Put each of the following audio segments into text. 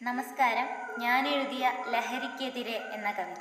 നമസ്കാരം. ഞാൻ എഴുതിയ ലഹരിക്കെതിരെ എന്ന കവിത.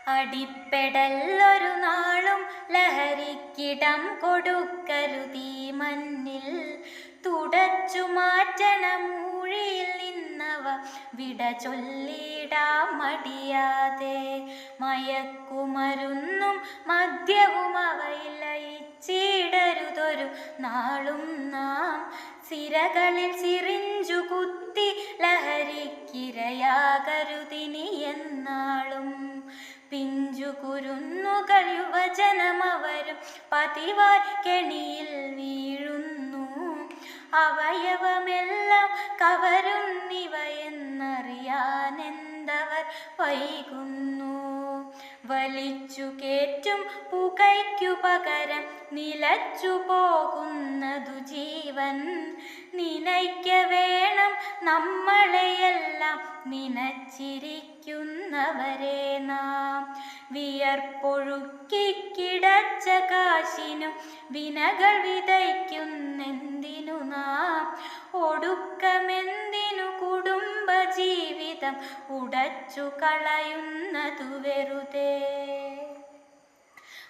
അടിപ്പെടല്ലൊരു നാളും ലഹരിക്കിടം കൊടുക്കരുതീ മണ്ണിൽ, തുടച്ചു മാറ്റണം മൂഴിയിൽ നിന്നവ വിട ചൊല്ലിടാം മടിയാതെ. മയക്കുമരുന്നും മദ്യവും അവയിൽ ലയിച്ചിടരുതൊരു നാളും നാം, സിരകളിൽ സിറിഞ്ചു കുത്തി ലഹരിക്കിരയാകരുതിനി എന്നാളും. പിഞ്ചു കുരുന്നുകൾ യുവജനമവരും പതിവായി കെണിയിൽ വീഴുന്നു, അവയവമെല്ലാം കവരുന്നിവയെന്നറിയാനെന്തവർ വൈകുന്നു. വലിച്ചു കേറ്റും പുകയ്ക്കു പകരം നിലച്ചു പോകുന്നതു ജീവൻ, നിനയ്ക്ക വേണം നമ്മളെയെല്ലാം നിനച്ചിരിക്കുന്നവരെ നാം. വിയർപ്പൊഴുക്കി കിടച്ച കാശിനും വിനകൾ വിതയ്ക്കുന്നെന്തിനു നാം, ഒടുക്കമെന്തിനു കുടുംബ ജീവിതം ഉടച്ചു കളയുന്നതു വെറുതെ.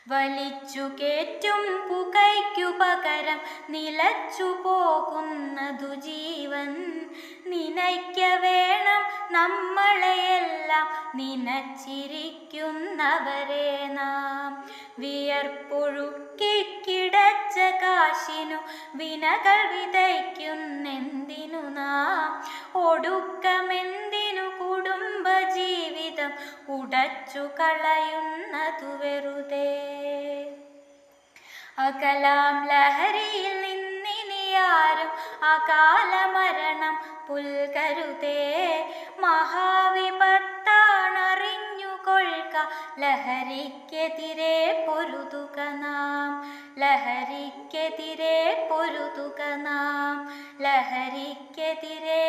വലിച്ചു കേറ്റും പുകയ്ക്കു പകരം നിലച്ചു പോകുന്നതു ജീവൻ, നിനയ്ക്ക വേണം നമ്മളെയെല്ലാം നിനച്ചിരിക്കുന്നവരെ നാം. വിയർപ്പൊഴുക്കി കിടച്ച കാശിനു വിനകൾ വിതയ്ക്കുന്നെന്തിനു നാം, ഒടുക്കമെന്തിനു കുടുംബ ജീവിതം ഉടച്ചു കളയുന്നതു വെറുതെ. അകലാം ലഹരിയിൽ നിന്നിനിയാരും അകാലമരണം പുൽകരുതേ. മഹാവിപത്താണറിഞ്ഞുകൊള്ളുക, ലഹരിക്കെതിരെ പൊരുതുക നാം. ലഹരിക്കെതിരെ പൊരുതുക നാം. ലഹരിക്കെതിരെ